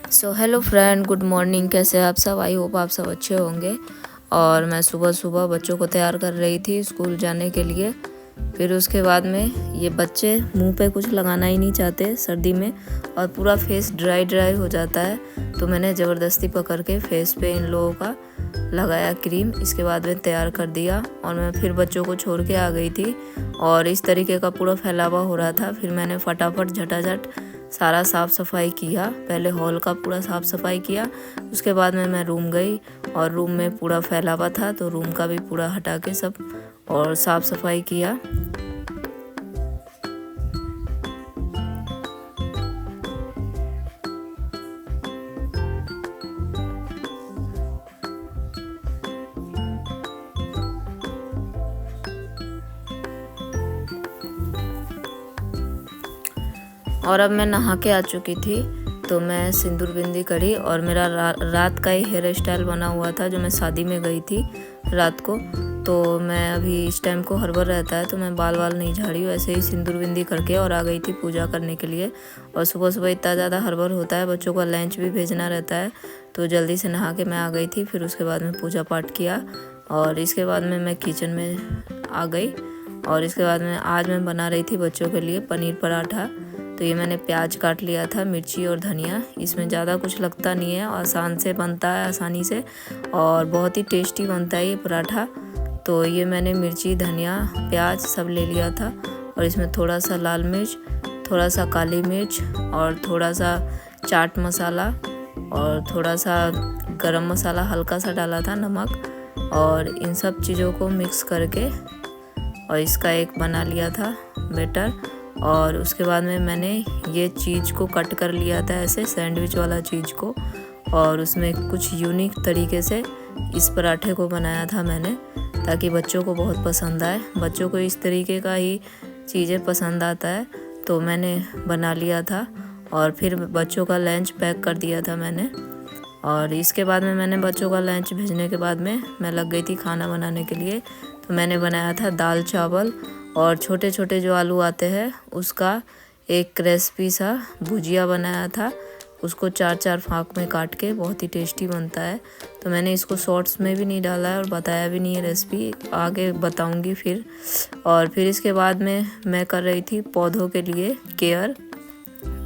So hello friend, good morning. कैसे हैं आप सब? आई होप आप सब अच्छे होंगे। और मैं सुबह सुबह बच्चों को तैयार कर रही थी स्कूल जाने के लिए। फिर उसके बाद में ये बच्चे मुंह पे कुछ लगाना ही नहीं चाहते सर्दी में, और पूरा फेस ड्राई ड्राई हो जाता है। तो मैंने ज़बरदस्ती पकड़ के फेस पे इन लोगों का लगाया क्रीम। इसके बाद में तैयार कर दिया और मैं फिर बच्चों को छोड़ के आ गई थी। और इस तरीके का पूरा फैलावा हो रहा था। फिर मैंने फटाफट झटाझट सारा साफ़ सफाई किया। पहले हॉल का पूरा साफ़ सफाई किया, उसके बाद में मैं रूम गई और रूम में पूरा फैलावा था तो रूम का भी पूरा हटा के सब और साफ़ सफाई किया। और अब मैं नहा के आ चुकी थी तो मैं सिंदूर बिंदी करी और मेरा रात का ही हेयर स्टाइल बना हुआ था जो मैं शादी में गई थी रात को। तो मैं अभी इस टाइम को हड़बड़ रहता है तो मैं बाल नहीं झाड़ी हूँ, ऐसे ही सिंदूर बिंदी करके और आ गई थी पूजा करने के लिए। और सुबह सुबह इतना ज़्यादा हड़बड़ होता है, बच्चों का लंच भी भेजना रहता है, तो जल्दी से नहा के मैं आ गई थी। फिर उसके बाद में पूजा पाठ किया और इसके बाद में मैं किचन में आ गई। और इसके बाद में आज मैं बना रही थी बच्चों के लिए पनीर पराठा। तो ये मैंने प्याज काट लिया था, मिर्ची और धनिया। इसमें ज़्यादा कुछ लगता नहीं है, आसान से बनता है, आसानी से, और बहुत ही टेस्टी बनता है ये पराठा। तो ये मैंने मिर्ची, धनिया, प्याज सब ले लिया था और इसमें थोड़ा सा लाल मिर्च, थोड़ा सा काली मिर्च और थोड़ा सा चाट मसाला और थोड़ा सा गरम मसाला हल्का सा डाला था, नमक। और इन सब चीज़ों को मिक्स करके और इसका एक बना लिया था बैटर। और उसके बाद में मैंने ये चीज़ को कट कर लिया था ऐसे सैंडविच वाला चीज़ को, और उसमें कुछ यूनिक तरीके से इस पराठे को बनाया था मैंने, ताकि बच्चों को बहुत पसंद आए। बच्चों को इस तरीके का ही चीज़ें पसंद आता है, तो मैंने बना लिया था। और फिर बच्चों का लंच पैक कर दिया था मैंने। और इसके बाद में मैंने बच्चों का लंच भेजने के बाद में मैं लग गई थी खाना बनाने के लिए। तो मैंने बनाया था दाल चावल और छोटे छोटे जो आलू आते हैं उसका एक क्रिस्पी सा भुजिया बनाया था। उसको 4-4 फाँक में काट के, बहुत ही टेस्टी बनता है। तो मैंने इसको शॉर्ट्स में भी नहीं डाला है और बताया भी नहीं है, रेसिपी आगे बताऊंगी फिर। और फिर इसके बाद में मैं कर रही थी पौधों के लिए केयर।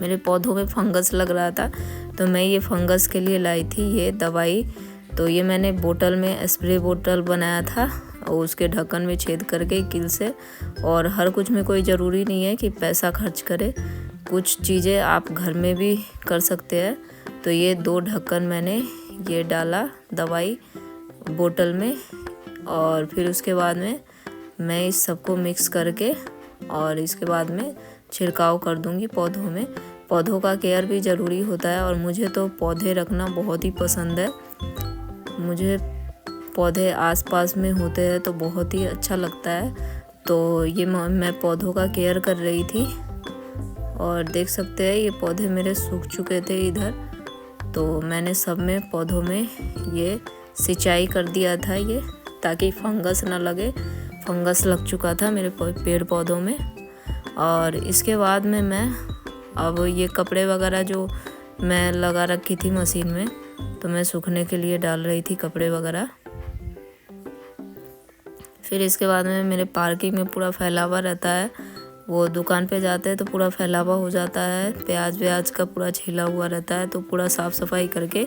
मेरे पौधों में फंगस लग रहा था तो मैं ये फंगस के लिए लाई थी ये दवाई। तो ये मैंने बोतल में स्प्रे बोतल बनाया था और उसके ढक्कन में छेद करके कील से। और हर कुछ में कोई ज़रूरी नहीं है कि पैसा खर्च करे, कुछ चीज़ें आप घर में भी कर सकते हैं। तो ये 2 ढक्कन मैंने ये डाला दवाई बोतल में, और फिर उसके बाद में मैं इस सबको मिक्स करके और इसके बाद में छिड़काव कर दूंगी पौधों में। पौधों का केयर भी ज़रूरी होता है और मुझे तो पौधे रखना बहुत ही पसंद है। मुझे पौधे आसपास में होते हैं तो बहुत ही अच्छा लगता है। तो ये मैं पौधों का केयर कर रही थी और देख सकते हैं ये पौधे मेरे सूख चुके थे इधर। तो मैंने सब में पौधों में ये सिंचाई कर दिया था ये, ताकि फंगस ना लगे। फंगस लग चुका था मेरे पेड़ पौधों में। और इसके बाद में मैं अब ये कपड़े वगैरह जो मैं लगा रखी थी मशीन में, तो मैं सूखने के लिए डाल रही थी कपड़े वगैरह। फिर इसके बाद में मेरे पार्किंग में पूरा फैलावा रहता है, वो दुकान पे जाते हैं तो पूरा फैलावा हो जाता है, प्याज का पूरा छिला हुआ रहता है। तो पूरा साफ़ सफाई करके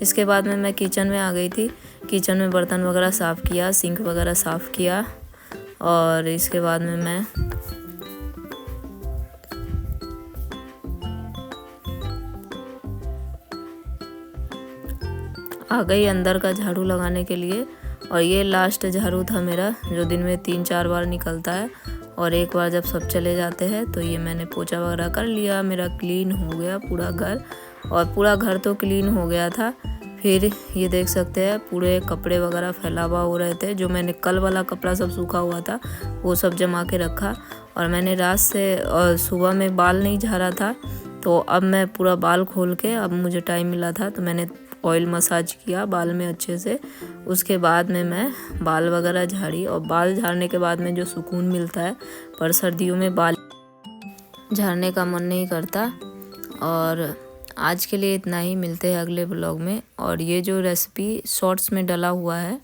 इसके बाद में मैं किचन में आ गई थी। किचन में बर्तन वगैरह साफ़ किया, सिंक वगैरह साफ़ किया। और इसके बाद में मैं आ गई अंदर का झाड़ू लगाने के लिए। और ये लास्ट झाड़ू था मेरा, जो दिन में 3-4 बार निकलता है। और एक बार जब सब चले जाते हैं तो ये मैंने पोछा वगैरह कर लिया, मेरा क्लीन हो गया पूरा घर। और पूरा घर तो क्लीन हो गया था। फिर ये देख सकते हैं पूरे कपड़े वगैरह फैलावा हो रहे थे, जो मैंने कल वाला कपड़ा सब सूखा हुआ था वो सब जमा के रखा। और मैंने रात से और सुबह में बाल नहीं झाड़ा था, तो अब मैं पूरा बाल खोल के, अब मुझे टाइम मिला था तो मैंने ऑयल मसाज किया बाल में अच्छे से। उसके बाद में मैं बाल वगैरह झाड़ी। और बाल झाड़ने के बाद में जो सुकून मिलता है, पर सर्दियों में बाल झाड़ने का मन नहीं करता। और आज के लिए इतना ही, मिलते हैं अगले ब्लॉग में। और ये जो रेसिपी शॉर्ट्स में डला हुआ है